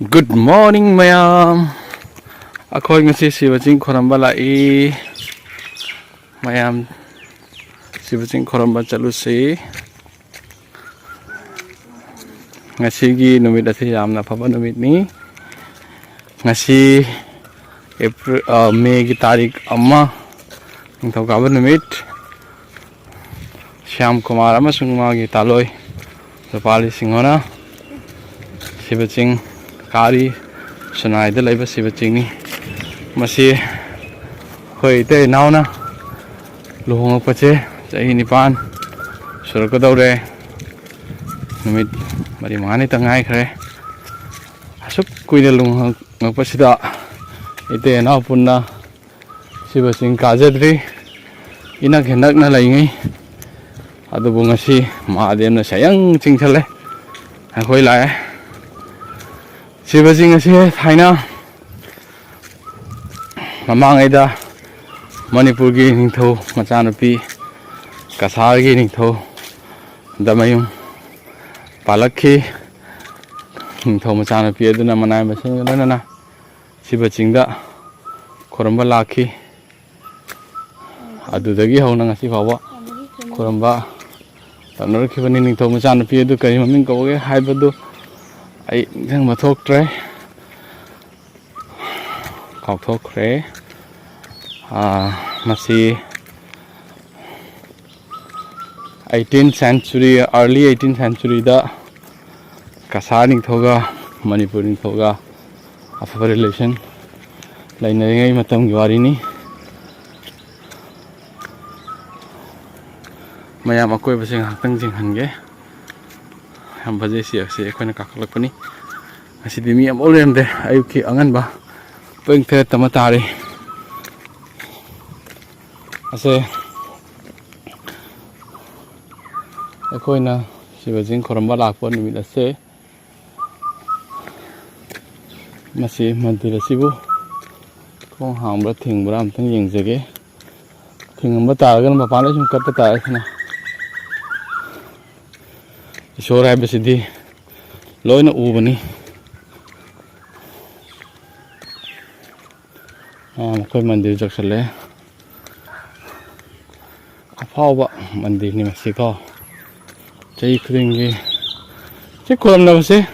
Good morning, mayam. Akoy ngasi sibaching khoramba lai. Mayam sibaching khoramba chalusi. Ngasi gi numit ase yamna phaba numit ni. Ngasi April May gi tarik amma ningthau kaba numit. Shyam Kumar amasung magi taloi Rupali Singhona sibaching Kari Sunai da laiba sibaching ni masi hoi te nauna luhong pache chahi nipan suraka daure numit mari mani tangai khare asuk kuina luhong pasida ite na punna sibaching kajadri inak henak na laingai adubu ngasi Mahadem na sayang chingchale akhoi lai sibaching ase thaina mamangaida Manipur gi ningthau machanupi Kasar gi ningthau Damayung palakhi ningthau machanupi aduna manai masing na sibaching da khoramba lakhi adudagi hauna ngasi fawa khoramba tanarkhibani ningthau machanupi adu kari maming kawge haibadu ai jang mathok tre kaukthok re masi 18th century early 18th century da Kasar ningthoga Manipur ningthoga afaba relation lainai matam gi wari ni mayam akoi basing haktang jing hange ham baje si ase ekhona kaklakpani asidi mi am olremde ayuki angan ba pengthe tamatari ase ekhoina sibaching khoramba lakpa numit ase masi mandir asibu khong hambra thingbra amtang yengjage thingamba taragan mapana sum katta ta khana Ishor hai basidi loina ubani koi mandir jaksale aphawba mandir ni masi ko chai khudingi che khoram na base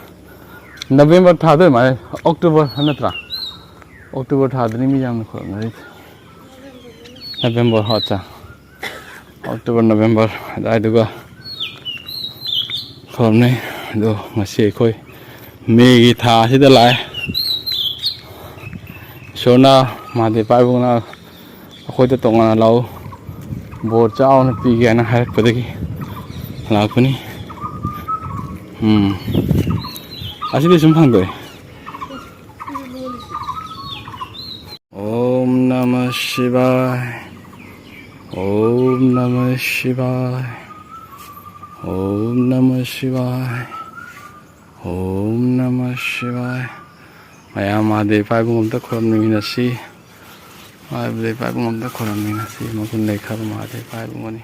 November thadoi mai October hanatra October thadani mi jam khoram na November hacha October November dai duga khoramne do ngasi khoi May gi tha sida lai Sona Mahadem paibungna akhoi ta tongana lau bor chao na pi ge na harak padagi lakpani asidi sum phangdoi Om Namah Shivaya Om Namah Shivaya Om Namah Shivaya Om Namah Shivaya mayam Mahadem paibung ta khoram ninasi Mahadem paibung ta khoram ninasi makun lekhar Mahadem paibung ani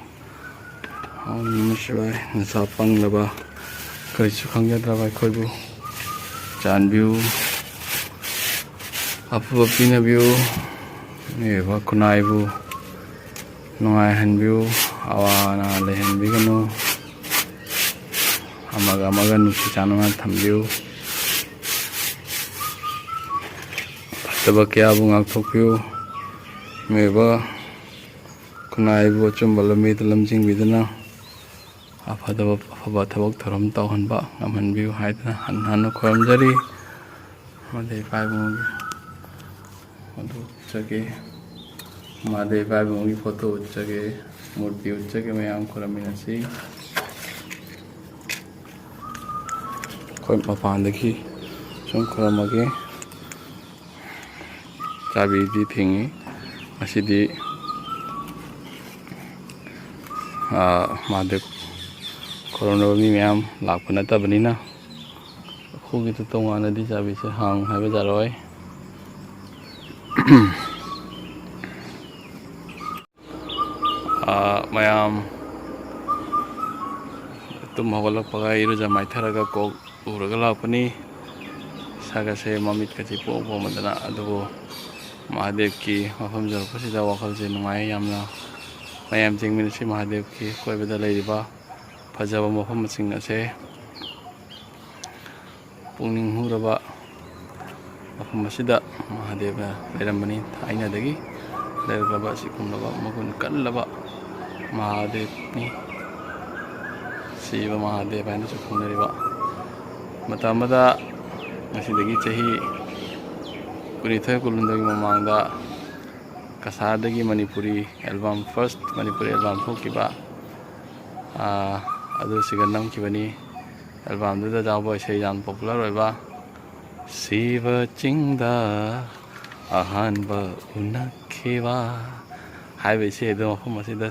Om Namah Shivaya nasa panglaba karisu khangyadraba khoibu chanbiu apuba pinabiu eba kunaibu nungai hanbiu awana lehanbiganu amaga amaga nusi chanunga thambiu taba kya bu ngakthokpiu meba kunaibu chumbalami talamjing bidana afadaba thabak thoram tawhanba ngamhanbiu haidana hanhanu khoramjari Mahadem paibung adu chage Mahadem paibung gi photo chage murti chage mayam khoraminasi koi mapandagi sum khoramage chabi di thingi asidi Mahadem khoramna mi mayam lakpa natabanina khugi to tongana di chabi se hang haiba jaroi mayam tum hawalak pagai iruja maitharaga kok uraga lakpani ꯃꯁꯥꯒꯁꯦ ꯃꯃꯤꯠꯀꯁꯦ ꯄꯣꯝ ꯄꯣꯝꯕꯗꯅ ꯑꯗꯨꯕꯨ ꯃꯍꯥꯗꯦꯕꯀꯤ ꯃꯐꯝ ꯌꯧꯔꯛꯄꯁꯤꯗ ꯋꯥꯈꯜꯁꯦ ꯅꯨꯡꯉꯥꯏ ꯌꯥꯝꯅ ꯃꯌꯥꯝ ꯌꯦꯡꯃꯤꯟꯅꯁꯤ ꯃꯍꯥꯗꯦꯕꯀꯤ ꯀꯣꯏꯕꯗ ꯂꯩꯔꯤꯕ ꯐꯖꯕ ꯃꯐꯝꯁꯤꯡ ꯑꯁꯦ ꯄꯨꯛꯅꯤꯡ ꯍꯨꯔꯕ ꯃꯐꯝ ꯑꯁꯤꯗ ꯃꯍꯥꯗꯦꯕ ꯂꯩꯔꯝꯕꯅꯤ ꯊꯥꯏꯅꯗꯒꯤ ꯂꯩꯔꯛꯂꯕ ꯑꯁꯤꯒꯨꯝꯂꯕ ꯃꯒꯨꯟ ꯀꯜꯂꯕ ꯃꯍꯥꯗꯦꯕꯅꯤ ꯁꯤꯕ ꯃꯍꯥꯗꯦꯕ ꯍꯥꯏꯅꯁꯨ ꯈꯪꯅꯔꯤꯕ ꯃꯇꯝ ꯑꯃꯗ ꯉꯁꯤꯗꯒꯤ ꯆꯍꯤ 22-23 ꯃꯃꯥꯡꯗ ꯀꯁꯥꯔꯗꯒꯤ Manipuri album first Manipuri album ꯊꯣꯛꯈꯤꯕ ꯑꯗꯨ ꯁꯤꯒ ꯅꯝꯈꯤꯕꯅꯤ ꯑꯦꯜꯕꯝꯗꯨꯗ ꯌꯥꯎꯕ ꯏꯁꯩ ꯌꯥꯝ ꯄꯣꯄꯨꯂꯔ ꯑꯣꯏꯕ ꯁꯤꯕ ꯆꯤꯡꯗ ꯑꯍꯥꯟꯕ ꯎꯅꯈꯤꯕ ꯍꯥꯏꯕ ꯏꯁꯩ ꯑꯗꯨ ꯃꯐꯝ ꯑꯁꯤꯗ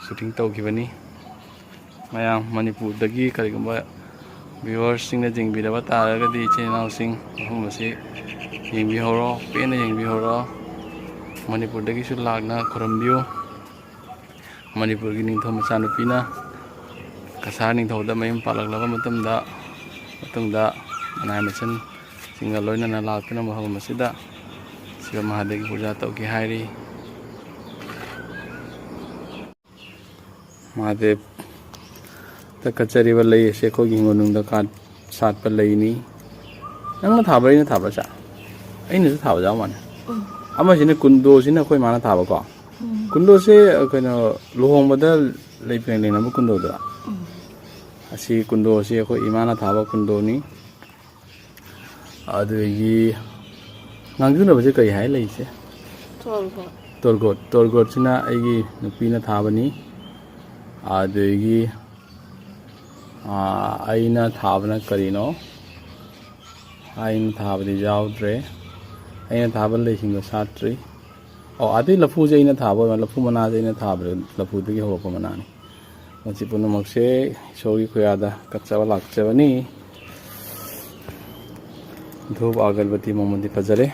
ꯁꯨꯇꯤꯡ ꯇꯧꯈꯤꯕꯅꯤ ꯃꯌꯥꯝ ꯃꯅꯤꯄꯨꯔꯗꯒꯤ ꯀꯔꯤꯒꯨꯝꯕ ꯚꯤꯌꯨꯋꯔꯁꯤꯡꯅ ꯌꯦꯡꯕꯤꯔꯕ ꯇꯥꯔꯒꯗꯤ ꯏꯆꯤꯜ ꯏꯅꯥꯎꯁꯤꯡ ꯃꯐꯝ ꯑꯁꯤ ꯌꯦꯡꯕꯤꯍꯧꯔꯣ ꯄꯦꯟꯅ ꯌꯦꯡꯕꯤꯍꯧꯔꯣ ꯃꯅꯤꯄꯨꯔꯗꯒꯤꯁꯨ ꯂꯥꯛꯅ ꯈꯨꯔꯨꯝꯕꯤꯌꯨ ꯃꯅꯤꯄꯨꯔꯒꯤ ꯅꯤꯡꯊꯧ ꯃꯆꯥꯅꯨꯄꯤꯅ ꯀꯁꯥꯔ ꯅꯤꯡꯊꯧꯗ ꯃꯌꯨꯝ ꯄꯥꯜꯂꯛꯂꯕ ꯃꯇꯨꯡꯗ ꯃꯅꯥꯏ ꯃꯆꯟꯁꯤꯡꯒ ꯂꯣꯏꯅꯅ ꯂꯥꯛꯇꯨꯅ ꯃꯐꯝ ꯑꯁꯤꯗ ꯁꯤꯕ ꯃꯍꯥꯗꯦꯕꯒꯤ ꯄꯨꯖꯥ ꯇꯧꯈꯤ ꯍꯥꯏꯔꯤ ꯃꯍꯥꯗꯦꯕꯇ ꯀꯠꯆꯔꯤꯕ ꯂꯩ ꯑꯁꯤ ꯑꯩꯈꯣꯏꯒꯤ ꯍꯤꯡꯒꯣꯜꯅꯨꯡꯗ ꯁꯥꯠꯄ ꯂꯩꯅꯤ ꯅꯪꯅ ꯊꯥꯕ꯭ꯔꯥ ꯑꯩꯅ ꯊꯥꯕ꯭ꯔꯥ ꯆꯥ ꯑꯩꯅꯁꯨ ꯊꯥꯕ ꯌꯥꯎ ꯃꯥꯜꯂꯦ ꯑꯃꯁꯤꯅ ꯀꯨꯟꯗꯣꯁꯤꯅ ꯑꯩꯈꯣꯏ ꯃꯥꯅ ꯊꯥꯕꯀꯣ ꯀꯨꯟꯗꯣꯁꯦ ꯀꯩꯅꯣ ꯂꯨꯍꯣꯡꯕꯗ ꯂꯩ ꯄꯔꯦꯡ ꯂꯦꯡꯅꯕ ꯀꯨꯟꯗꯣꯗꯨꯔꯥ ꯑꯁꯤ ꯀꯨꯟꯗꯣꯁꯤ ꯑꯩꯈꯣꯏ ꯏꯃꯥꯅ ꯊꯥꯕ ꯀꯨꯟꯗꯣꯅꯤ ꯑꯗꯨꯗꯒꯤ ꯉꯥꯡꯖꯨꯅꯕꯁꯦ ꯀꯔꯤ ꯍꯥꯏ ꯂꯩꯁꯦ ꯇꯣꯔꯒꯣꯠꯁꯤꯅ ꯑꯩꯒꯤ ꯅꯨꯄꯤꯅ ꯊꯥꯕꯅꯤ ꯑꯗꯨꯗꯒꯤ ꯑꯩꯅ ꯊꯥꯕꯅ ꯀꯔꯤꯅꯣ ꯑꯩꯅ ꯊꯥꯕꯗꯤ ꯌꯥꯎꯗ꯭ꯔꯦ ꯑꯩꯅ ꯊꯥꯕ ꯂꯩꯁꯤꯡꯗꯣ ꯁꯥꯠꯇ꯭ꯔꯤ ꯑꯗꯩ ꯂꯐꯨꯁꯦ ꯑꯩꯅ ꯊꯥꯕ ꯂꯐꯨ ꯃꯅꯥꯁꯦ ꯑꯩꯅ ꯊꯥꯕꯗ ꯂꯐꯨꯗꯒꯤ ꯍꯧꯔꯛꯄ ꯃꯅꯥꯅꯤ ꯃꯁꯤ ꯄꯨꯝꯅꯃꯛꯁꯦ ꯏꯁꯣꯔꯒꯤ ꯈꯨꯌꯥꯗ ꯀꯠꯆꯕ ꯂꯥꯛꯆꯕꯅꯤ ꯙꯨꯞ ꯑꯒꯔꯕꯇꯤ ꯃꯃꯜꯗꯤ ꯐꯖꯔꯦ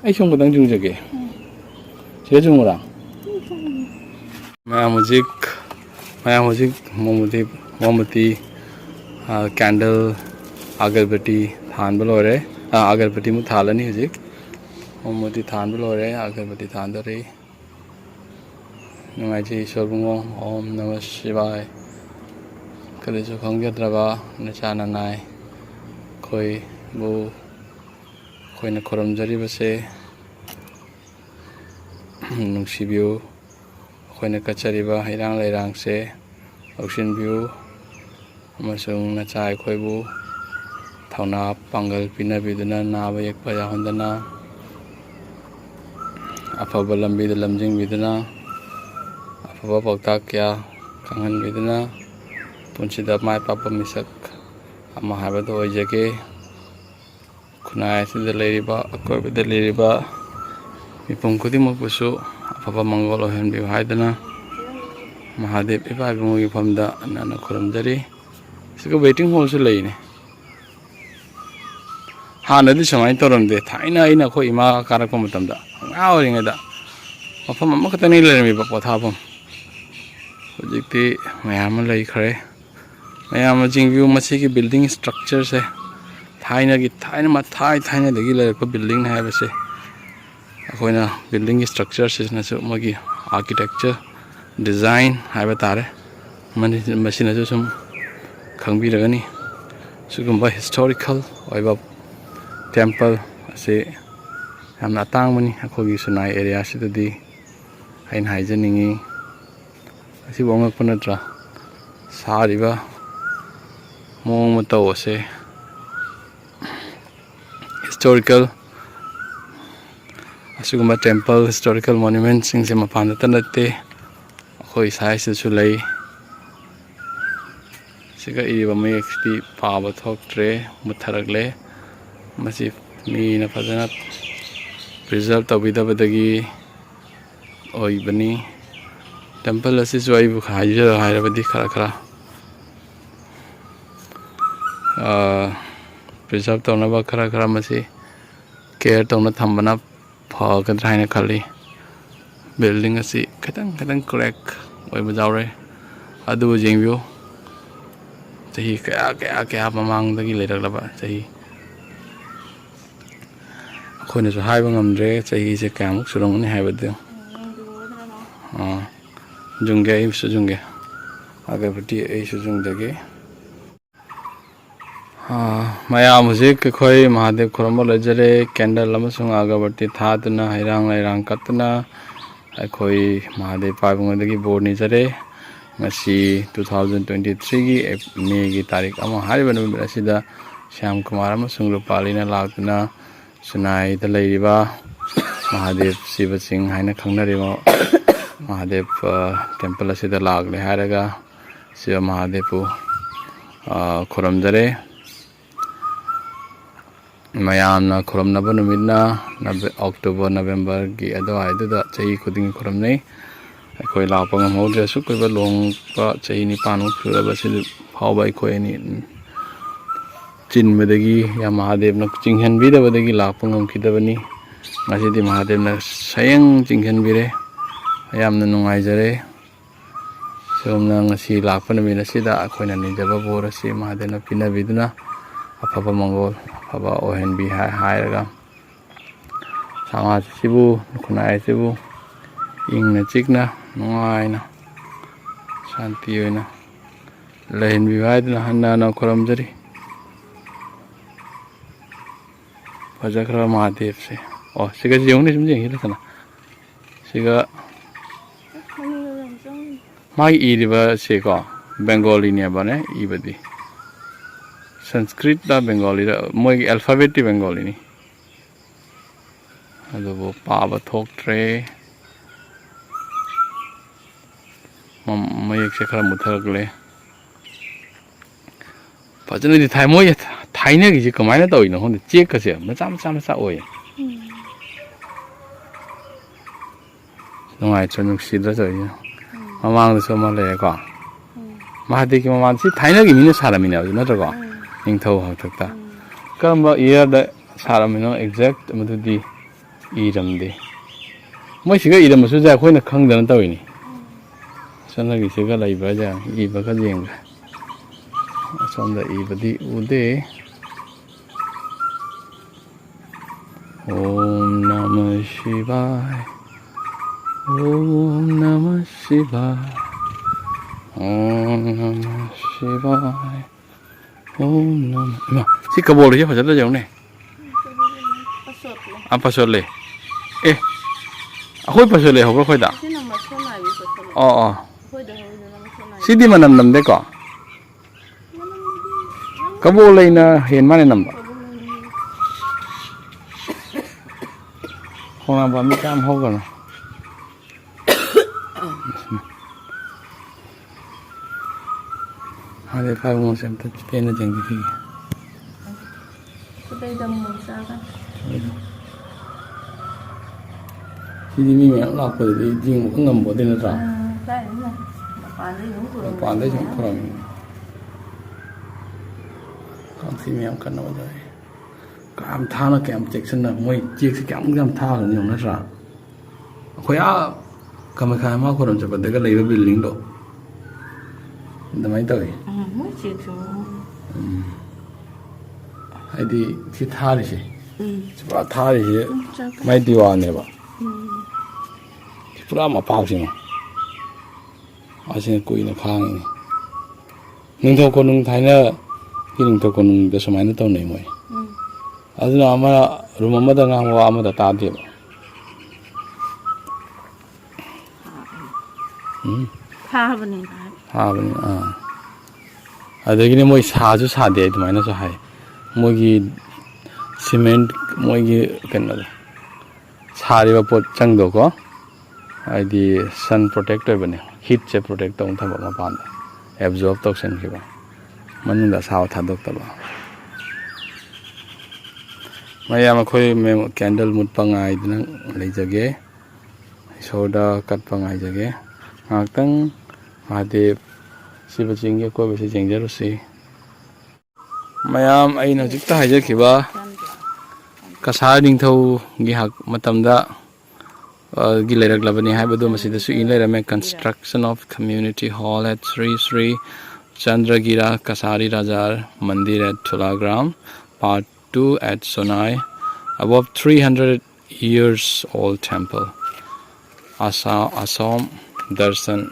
ꯑꯩ ꯁꯣꯝ ꯈꯤꯇꯪ ꯌꯨꯡꯖꯒꯦ ꯁꯤꯗ ꯆꯨꯝꯃꯨꯔꯥ ꯃꯌꯥꯝ ꯍꯧꯖꯤꯛ ꯃꯣꯃꯕꯇꯤ ꯀꯦꯟꯗꯜ ꯑꯒꯔꯕꯇꯤ ꯊꯥꯟꯕ ꯂꯣꯏꯔꯦ ꯑꯒꯔꯕꯇꯤꯃꯨꯛ ꯊꯥꯜꯂꯅꯤ ꯍꯧꯖꯤꯛ ꯃꯣꯃꯕꯇꯤ ꯊꯥꯟꯕ ꯂꯣꯏꯔꯦ ꯑꯒꯔꯕꯇꯤ ꯊꯥꯟꯗꯣꯔꯤ ꯅꯨꯡꯉꯥꯏꯖꯩ ꯏꯁꯣꯔꯕꯨꯡꯉꯣ ꯑꯣꯝ ꯅꯃ ꯁꯤꯕꯥꯏ ꯀꯔꯤꯁꯨ ꯈꯪꯖꯗ꯭ꯔꯕ ꯅꯆꯥ ꯅꯅꯥꯏ ꯑꯩꯈꯣꯏꯅ ꯈꯨꯔꯨꯝꯖꯔꯤꯕꯁꯦ ꯅꯨꯡꯁꯤꯕꯤꯌꯨ ꯑꯩꯈꯣꯏꯅ ꯀꯠꯆꯔꯤꯕ ꯍꯩꯔꯥꯡ ꯂꯩꯔꯥꯡꯁꯦ ꯂꯧꯁꯤꯟꯕꯤꯌꯨ ꯑꯃꯁꯨꯡ ꯅꯆꯥ ꯑꯩꯈꯣꯏꯕꯨ ꯊꯧꯅꯥ ꯄꯥꯡꯒꯜ ꯄꯤꯅꯕꯤꯗꯨꯅ ꯅꯥꯕ ꯌꯦꯛꯄ ꯌꯥꯎꯍꯟꯗꯅ ꯑꯐꯕ ꯂꯝꯕꯤꯗ ꯂꯝꯖꯤꯡꯕꯤꯗꯨꯅ ꯑꯐꯕ ꯄꯥꯎꯇꯥꯛ ꯀꯌꯥ ꯈꯪꯍꯟꯕꯤꯗꯨꯅ ꯄꯨꯟꯁꯤꯗ ꯃꯥꯏ ꯄꯥꯛꯄ ꯃꯤꯁꯛ ꯑꯃ ꯍꯥꯏꯕꯗꯨ ꯑꯣꯏꯖꯒꯦ ꯈꯨꯟꯅꯥꯏ ꯑꯁꯤꯗ ꯂꯩꯔꯤꯕ ꯑꯀꯣꯏꯕꯗ ꯂꯩꯔꯤꯕ ꯃꯤꯄꯨꯝ ꯈꯨꯗꯤꯡꯃꯛꯄꯨꯁꯨ ꯑꯐꯕ ꯃꯪꯒꯣꯜ ꯑꯣꯏꯍꯟꯕꯤꯌꯨ ꯍꯥꯏꯗꯨꯅ ꯃꯍꯥꯗꯦꯕ ꯏꯄꯥ ꯏꯕꯨꯡꯒꯤ ꯃꯐꯝꯗ ꯅꯟꯅ ꯈꯨꯔꯨꯝꯖꯔꯤ ꯁꯤꯒ ꯋꯦꯇꯤꯡ ꯍꯣꯜꯁꯨ ꯂꯩꯅꯦ ꯍꯥꯟꯅꯗꯤ ꯁꯨꯃꯥꯏꯅ ꯇꯧꯔꯝꯗꯦ ꯊꯥꯏꯅ ꯑꯩꯅ ꯑꯩꯈꯣꯏ ꯏꯃꯥ ꯀꯥꯔꯛꯄ ꯃꯇꯝꯗ ꯑꯉꯥꯡ ꯑꯣꯏꯔꯤꯉꯩꯗ ꯃꯐꯝ ꯑꯃꯈꯛꯇꯅꯤ ꯂꯩꯔꯝꯃꯤꯕ ꯄꯣꯊꯥꯐꯝ ꯍꯧꯖꯤꯛꯇꯤ ꯃꯌꯥꯝ ꯑꯃ ꯂꯩꯈ꯭ꯔꯦ ꯃꯌꯥꯝꯅ ꯌꯦꯡꯕꯤꯌꯨ ꯃꯁꯤꯒꯤ ꯕꯤꯜꯗꯤꯡ ꯏꯁꯇ꯭ꯔꯛꯆꯔꯁꯦ ꯊꯥꯏꯅꯗꯒꯤ ꯂꯩꯔꯛꯄ ꯕꯤꯜꯗꯤꯡ ꯍꯥꯏꯕꯁꯦ ꯑꯩꯈꯣꯏꯅ ꯕꯤꯜꯗꯤꯡꯒꯤ ꯏꯁꯇ꯭ꯔꯛꯆꯔꯁꯤꯅꯁꯨ ꯃꯣꯏꯒꯤ ꯑꯥꯔꯀꯤꯇꯦꯛꯆꯔ ꯗꯤꯖꯥꯏꯟ ꯍꯥꯏꯕ ꯇꯥꯔꯦ ꯃꯁꯤꯅꯁꯨ ꯁꯨꯝ ꯈꯪꯕꯤꯔꯒꯅꯤ ꯁꯤꯒꯨꯝꯕ ꯍꯤꯁꯇꯣꯔꯤꯀꯦꯜ ꯑꯣꯏꯕ ꯇꯦꯝꯄꯜ ꯑꯁꯤ ꯌꯥꯝꯅ ꯑꯇꯥꯡꯕꯅꯤ ꯑꯩꯈꯣꯏꯒꯤ ꯁꯨꯅꯥꯏ ꯑꯦꯔꯤꯌꯥꯁꯤꯗꯗꯤ ꯑꯩꯅ ꯍꯥꯏꯖꯅꯤꯡꯉꯤ ꯑꯁꯤꯕꯨ ꯑꯉꯛꯄ ꯅꯠꯇ꯭ꯔꯥ ꯁꯥꯔꯤꯕ ꯃꯑꯣꯡ ꯃꯇꯧ ꯑꯁꯦ ꯍꯤꯁꯇꯣꯔꯤꯀꯦꯜ ꯑꯁꯤꯒꯨꯝꯕ ꯇꯦꯝꯄꯜ ꯍꯤꯁꯇꯣꯔꯤꯀꯦꯜ ꯃꯣꯅꯨꯃꯦꯟꯠꯁꯤꯡꯁꯦ ꯃꯄꯥꯟꯗꯇ ꯅꯠꯇꯦ ꯑꯩꯈꯣꯏ ꯁ꯭ꯋꯥꯏꯁꯤꯗꯁꯨ ꯂꯩ ꯁꯤꯒ ꯏꯔꯤꯕ ꯃꯌꯦꯛꯁꯤꯗꯤ ꯄꯥꯕ ꯊꯣꯛꯇ꯭ꯔꯦ ꯃꯨꯠꯊꯔꯛꯂꯦ ꯃꯁꯤ ꯃꯤꯅ ꯐꯖꯅ ꯄ꯭ꯔꯤꯖꯥꯕ ꯇꯧꯕꯤꯗꯕꯗꯒꯤ ꯑꯣꯏꯕꯅꯤ ꯇꯦꯝꯄꯜ ꯑꯁꯤꯁꯨ ꯑꯩꯕꯨ ꯍꯥꯏꯔꯕꯗꯤ ꯈꯔ ꯄ꯭ꯔꯤꯖꯥꯕ ꯇꯧꯅꯕ ꯈꯔ ꯃꯁꯤ ꯀꯦꯌꯔ ꯇꯧꯅ ꯊꯝꯕꯅ ꯐꯒꯗ꯭ꯔꯥ ꯍꯥꯏꯅ ꯈꯜꯂꯤ ꯕꯤꯜꯗꯤꯡ ꯑꯁꯤ ꯈꯤꯇꯪ ꯀ꯭ꯔꯦꯛ ꯑꯣꯏꯕ ꯌꯥꯎꯔꯦ ꯑꯗꯨꯕꯨ ꯌꯦꯡꯕꯤꯌꯨ ꯆꯍꯤ ꯀꯌꯥ ꯃꯃꯥꯡꯗꯒꯤ ꯂꯩꯔꯛꯂꯕ ꯆꯍꯤ ꯑꯩꯈꯣꯏꯅꯁꯨ ꯍꯥꯏꯕ ꯉꯝꯗ꯭ꯔꯦ ꯆꯍꯤꯁꯦ ꯀꯌꯥꯃꯨꯛ ꯁꯨꯔꯝꯒꯅꯤ ꯍꯥꯏꯕꯗꯨ ꯖꯨꯡꯒꯦ ꯑꯩꯁꯨ ꯖꯨꯡꯒꯦ ꯑꯒꯔꯕꯇꯤ ꯑꯩꯁꯨ ꯖꯨꯡꯗꯒꯦ ꯃꯌꯥꯝ ꯍꯧꯖꯤꯛ ꯑꯩꯈꯣꯏ ꯃꯍꯥꯗꯦꯕ ꯈꯨꯔꯨꯝꯕ ꯂꯣꯏꯖꯔꯦ ꯀꯦꯟꯗꯜ ꯑꯃꯁꯨꯡ ꯑꯒꯔꯕꯇꯤ ꯊꯥꯗꯨꯅ ꯍꯩꯔꯥꯡ ꯂꯩꯔꯥꯡ ꯀꯠꯇꯨꯅ ꯑꯩꯈꯣꯏ ꯃꯍꯥꯗꯦꯕ ꯄꯥꯏꯕꯨꯡꯉꯣꯟꯗꯒꯤ ꯕꯣꯔ ꯅꯤꯖꯔꯦ ꯉꯁꯤ 2023ꯒꯤ ꯃꯦꯒꯤ ꯇꯥꯔꯤꯛ 1 ꯍꯥꯏꯔꯤꯕ ꯅꯨꯃꯤꯠ ꯑꯁꯤꯗ ꯁ꯭ꯌꯥꯝ ꯀꯨꯃꯥꯔ ꯑꯃꯁꯨꯡ ꯔꯨꯄꯥꯂꯤꯅ ꯂꯥꯛꯇꯨꯅ ꯁꯨꯅꯥꯏꯗ ꯂꯩꯔꯤꯕ ꯃꯍꯥꯗꯦꯕ ꯁꯤꯕ ꯆꯤꯡ ꯍꯥꯏꯅ ꯈꯪꯅꯔꯤꯕ ꯃꯍꯥꯗꯦꯕ ꯇꯦꯝꯄꯜ ꯑꯁꯤꯗ ꯂꯥꯛꯂꯦ ꯍꯥꯏꯔꯒ ꯁꯤꯕ ꯃꯍꯥꯗꯦꯕꯄꯨ ꯈꯨꯔꯨꯝꯖꯔꯦ ꯃꯌꯥꯝꯅ ꯈꯨꯔꯨꯝꯅꯕ ꯅꯨꯃꯤꯠꯅ ꯑꯣꯛꯇꯣꯕꯔ ꯅꯕꯦꯝꯕꯔꯒꯤ ꯑꯗꯨꯋꯥꯏꯗꯨꯗ ꯆꯍꯤ ꯈꯨꯗꯤꯡꯒꯤ ꯈꯨꯔꯨꯝꯅꯩ ꯑꯩꯈꯣꯏ ꯂꯥꯛꯄ ꯉꯝꯍꯧꯗ꯭ꯔꯦ ꯑꯁꯨꯛ ꯀꯨꯏꯕ ꯂꯨꯍꯣꯡꯕ ꯆꯍꯤ 9ꯃꯨꯛ ꯁꯨꯔꯕꯁꯤꯗ ꯐꯥꯎꯕ ꯑꯩꯈꯣꯏ ꯑꯅꯤ ꯆꯤꯟꯕꯗꯒꯤ ꯌꯥꯝ ꯃꯍꯥꯗꯦꯕꯅ ꯆꯤꯡꯍꯟꯕꯤꯗꯕꯗꯒꯤ ꯂꯥꯛꯄ ꯉꯝꯈꯤꯗꯕꯅꯤ ꯉꯁꯤꯗꯤ ꯃꯍꯥꯗꯦꯕꯅ ꯁꯌꯦꯡ ꯆꯤꯡꯍꯟꯕꯤꯔꯦ ꯌꯥꯝꯅ ꯅꯨꯡꯉꯥꯏꯖꯔꯦ ꯁꯣꯝꯅ ꯉꯁꯤ ꯂꯥꯛꯄ ꯅꯨꯃꯤꯠ ꯑꯁꯤꯗ ꯑꯩꯈꯣꯏꯅ ꯅꯤꯖꯕ ꯕꯣꯔ ꯑꯁꯤ ꯃꯍꯥꯗꯦꯕꯅ ꯄꯤꯅꯕꯤꯗꯨꯅ ꯑꯐꯕ ꯃꯪꯒꯣꯜ ꯑꯐꯕ ꯑꯣꯏꯍꯟꯕꯤ ꯍꯥꯏꯔꯒ ꯁꯃꯥꯖꯁꯤꯕꯨ ꯈꯨꯟꯅꯥꯏ ꯑꯁꯤꯕꯨ ꯏꯪꯅ ꯆꯤꯛꯅ ꯅꯨꯡꯉꯥꯏꯅ ꯁꯥꯟꯇꯤ ꯑꯣꯏꯅ ꯂꯩꯍꯟꯕꯤꯌꯨ ꯍꯥꯏꯗꯨꯅ ꯍꯟꯅ ꯍꯟꯅ ꯈꯨꯔꯨꯝꯖꯔꯤ ꯐꯖꯈ꯭ꯔꯕ ꯃꯍꯥꯗꯦꯕꯁꯦ ꯁꯤꯒ ꯌꯦꯡꯉꯨꯅꯦ ꯁꯨꯝ ꯌꯦꯡꯁꯤꯜꯂꯁana ꯁꯤꯒ ꯃꯥꯒꯤ ꯏꯔꯤꯕꯁꯦꯀꯣ ꯕꯦꯡꯒꯣꯂꯤꯅꯦꯕꯅꯦ ꯏꯕꯗꯤ ꯁꯪꯁꯀ꯭ꯔꯤꯠꯇ ꯕꯦꯡꯒꯣꯂꯤꯗ ꯃꯣꯏꯒꯤ ꯑꯦꯜꯐꯥꯕꯦꯠꯇꯤ ꯕꯦꯡꯒꯣꯂꯤꯅꯤ ꯑꯗꯨꯕꯨ ꯄꯥꯕ ꯊꯣꯛꯇ꯭ꯔꯦ ꯃꯌꯦꯛꯁꯦ ꯈꯔ ꯃꯨꯊꯔꯛꯂꯦ ꯐꯖꯅꯗꯤ ꯊꯥꯏ ꯃꯣꯏ ꯊꯥꯏꯅꯒꯤꯁꯤ ꯀꯃꯥꯏꯅ ꯇꯧꯔꯤꯅꯣ ꯈꯪꯗꯦ ꯆꯦꯛꯀꯁꯦ ꯃꯆꯥ ꯃꯆꯥ ꯑꯣꯏ ꯅꯨꯡꯉꯥꯏꯇ꯭ꯔ ꯅꯨꯡꯁꯤꯗ꯭ꯔ ꯇꯧꯔꯤꯁꯦ ꯃꯃꯥꯡꯗꯁꯨ ꯑꯃ ꯂꯩꯔꯦꯀꯣ ꯃꯍꯥꯗꯦꯕꯀꯤ ꯃꯃꯥꯡꯁꯤ ꯊꯥꯏꯅꯒꯤ ꯃꯤꯅ ꯁꯥꯔꯝꯃꯤꯅꯦꯕ ꯅꯠꯇ꯭ꯔꯀꯣ ꯅꯤꯡꯊꯧ ꯍꯥꯛꯇꯛꯇ ꯀꯔꯝꯕ ꯏꯌꯥꯔꯗ ꯁꯥꯔꯝꯃꯤꯅꯣ ꯑꯦꯛꯖꯦꯛ ꯃꯗꯨꯗꯤ ꯏꯔꯝꯗꯦ ꯃꯣꯏꯁꯤꯒ ꯏꯔꯝꯕꯁꯨ ꯌꯥꯏ ꯑꯩꯈꯣꯏꯅ ꯈꯪꯗꯅ ꯇꯧꯔꯤꯅꯤ ꯆꯠꯅꯒꯤꯁꯤꯒ ꯂꯩꯕ꯭ꯔꯥ ꯏꯕꯒ ꯌꯦꯡꯕ ꯑꯁꯣꯝꯗ ꯏꯕꯗꯤ ꯎꯗꯦ ॐ नमः शिवाय ॐ नमः शिवाय ॐ नमः शिवाय ॐ नमः ꯁꯤ ꯀꯕꯣꯛꯁꯦ ꯐꯖꯅ ꯌꯦꯡꯉꯨꯅꯦ ꯄꯁꯣꯠꯂꯦ ꯑꯩꯈꯣꯏ ꯄꯁꯣꯠꯂꯦ ꯍꯧꯕ꯭ꯔꯥ ꯑꯩꯈꯣꯏꯗ ꯁꯤꯗꯤ ꯃꯅꯝ ꯅꯝꯗꯦꯀꯣ ꯀꯕꯣꯛ ꯂꯩꯅ ꯍꯦꯟ ꯃꯥꯅꯦ ꯅꯝꯕ ꯈꯣꯡꯅꯥꯡ ꯄꯥꯝꯕꯤ ꯀꯌꯥꯝ ꯍꯧꯒꯅꯣ ꯑꯗꯩ ꯄꯥꯏꯕꯨꯡꯉꯣꯁꯦ ꯑꯝꯇ ꯄꯦꯟꯅ ꯌꯦꯡꯕꯤꯈꯤꯒꯦ ꯁꯤꯗꯤ ꯃꯤ ꯃꯌꯥꯝ ꯂꯥꯛꯄꯗꯗꯤ ꯌꯦꯡꯕ ꯉꯝꯕꯣꯗꯦ ꯅꯠꯇ꯭ꯔꯥ ꯃꯄꯥꯟꯗꯩ ꯁꯨꯝ ꯈꯨꯔꯝꯃꯤ ꯀꯥꯡꯁꯤ ꯃꯌꯥꯝ ꯀꯟꯅ ꯎꯅꯔꯦ ꯀꯌꯥꯝ ꯊꯥꯅ ꯀꯌꯥꯝ ꯆꯦꯛꯁꯤꯟꯅ ꯃꯣꯏ ꯆꯦꯛꯁꯤ ꯀꯌꯥꯃꯨꯛ ꯌꯥꯝ ꯊꯥꯒꯅꯤ ꯌꯦꯡꯉꯨ ꯅꯠꯇ꯭ꯔꯥ ꯑꯩꯈꯣꯏ ꯀꯃꯈꯥ ꯑꯃ ꯈꯨꯔꯝ ꯆꯠꯄꯗꯒ ꯂꯩꯕ ꯕꯤꯜꯗꯤꯡꯗꯣ ꯑꯗꯨꯃꯥꯏꯅ ꯇꯧꯋꯤ ꯍꯥꯏꯗꯤ ꯁꯤ ꯊꯥꯔꯤꯁꯦ ꯄꯨꯔꯥ ꯊꯥꯔꯤꯁꯦ ꯃꯥꯏ ꯗꯤꯋꯥꯅꯦꯕ ꯄꯨꯔꯥ ꯃꯄꯥꯛꯁꯤꯅ ꯑꯁꯤꯅ ꯀꯨꯏꯅ ꯈꯥꯡꯉꯤꯅꯤ ꯅꯤꯡꯊꯧ ꯀꯣꯅꯨꯡ ꯊꯥꯏꯅꯒꯤ ꯅꯤꯡꯊꯧ ꯀꯣꯅꯨꯡꯗ ꯁꯨꯃꯥꯏꯅ ꯇꯧꯅꯩ ꯃꯣꯏ ꯑꯗꯨꯅ ꯑꯃ ꯔꯨꯝ ꯑꯃꯗ ꯉꯥꯡꯕ ꯋꯥ ꯑꯃꯗ ꯇꯥꯗꯦꯕ ꯊꯥꯕꯅꯤ ꯑꯗꯒꯤꯅꯦ ꯃꯣꯏ ꯁꯥꯁꯨ ꯁꯥꯗꯦ ꯑꯗꯨꯃꯥꯏꯅꯁꯨ ꯍꯥꯏ ꯃꯣꯏꯒꯤ ꯁꯤꯃꯦꯟꯠ ꯃꯣꯏꯒꯤ ꯀꯩꯅꯣꯗꯣ ꯁꯥꯔꯤꯕ ꯄꯣꯠ ꯆꯪꯗꯣꯀꯣ ꯍꯥꯏꯗꯤ ꯁꯟ ꯄ꯭ꯔꯣꯇꯦꯛ ꯑꯣꯏꯕꯅꯦ ꯍꯤꯠꯁꯦ ꯄ꯭ꯔꯣꯇꯦꯛ ꯇꯧꯅ ꯊꯝꯕ ꯃꯄꯥꯟꯗ ꯑꯦꯕꯖꯣꯔꯕ ꯇꯧꯁꯟꯈꯤꯕ ꯃꯅꯨꯡꯗ ꯑꯁꯥꯕ ꯊꯥꯗꯣꯛꯇꯕ ꯃꯌꯥꯝ ꯑꯩꯈꯣꯏ ꯀꯦꯟꯗꯜ ꯃꯨꯠꯄ ꯉꯥꯏꯗꯨꯅ ꯂꯩꯖꯒꯦ ꯏꯁꯣꯔꯗ ꯀꯠꯄ ꯉꯥꯏꯖꯒꯦ ꯉꯥꯏꯍꯥꯛꯇꯪ ꯃꯍꯥꯗꯦꯕ ꯁꯤꯕ ꯆꯤꯡꯒꯤ ꯑꯀꯣꯏꯕꯁꯤ ꯌꯦꯡꯖꯔꯨꯁꯤ ꯃꯌꯥꯝ ꯑꯩꯅ ꯍꯧꯖꯤꯛꯇ ꯍꯥꯏꯖꯈꯤꯕ ꯀꯁꯥꯔ ꯅꯤꯡꯊꯧꯒꯤ ꯃꯇꯝꯗ ꯒꯤ ꯂꯩꯔꯛꯂꯕꯅꯤ ꯍꯥꯏꯕꯗꯨ ꯃꯁꯤꯗꯁꯨ ꯏ ꯂꯩꯔꯝꯃꯦ construction of community hall at Shri Shri ꯆꯟꯗ꯭ꯔꯒꯤꯔꯥ ꯀꯁꯥꯔꯤ Raja Mandir at Thulagram part 2 at Sonai above 300 years old temple. Assam Darshan.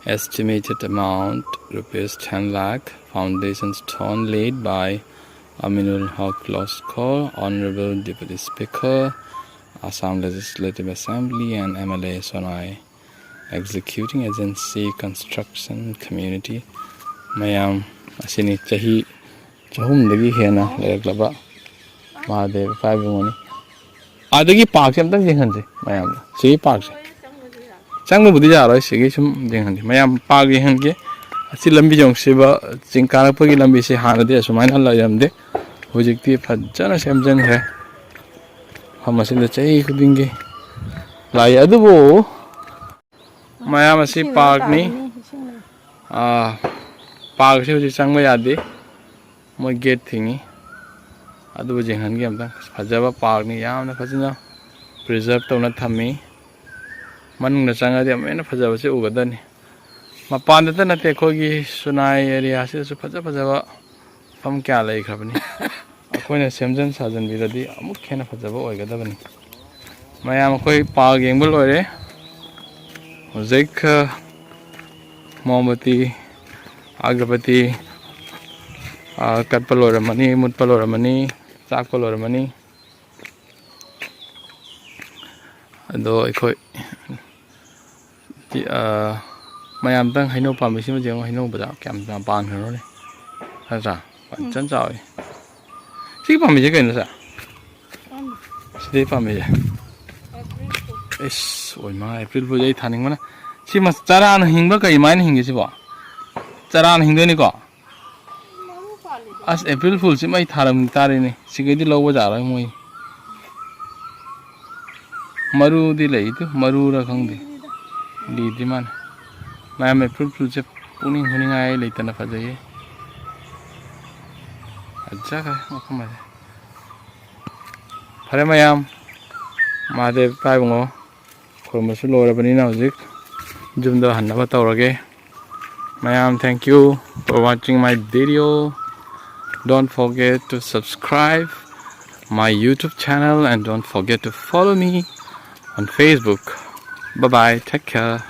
Estimated amount rupees 10 lakh. Foundation stone laid by Aminul Haq Losco, Honorable Deputy Speaker, Assam Legislative Assembly, and MLA Sonai. Executing Agency Construction Community. Mayam asini chahi chahum dagi hena leklaba Mahadev Paibungoni. Adagi park sem tak jenghan se mayam si park se. Changma budi jaro sigi sum jenghan mayam park jenghan ke asi lambi jong seba chingkara pagi lambi se hana de sumaina la yamde hojikti phajjana semjan hai hamasin chahi khudinge lai adubo mayam asi park ni park se hoji changma yade moi gate thingi adubo jenghan ge amta phajaba park ni yamna phajina preserve tawna thammi manung na changa de amena phajaba se ugadani mapan da na te khogi sunai area se su phajaba fam kya lai khabani akoina semjan sajan biradi amuk khena phajaba oigadabani mayam khoi park yengbul ore hojik mombati agrabati katpaloramani mutpaloramani chakpaloramani ado ikoi mayam tang haino pam sim jeng haino baja kyam ta pan hro ne ha sa pan chan chao si pam je ken sa si pam je es oi ma april bu jai thaning mana si ma chara na hingba kai mai hingi si ba chara na hingde ni ko as april fool si mai tharam tare ni sigedi lowa ja ra moi maru di lei tu maru ra khang di di man mayam april fool se puning huning ai lei tana phajai acha ka makama phare mayam Mahadev Paibungo khormasu lorabani na hojik jumda hanna ba tawrage mayam. Thank you for watching my video. Don't forget to subscribe my YouTube channel and don't forget to follow me on Facebook. Bye bye. Take care.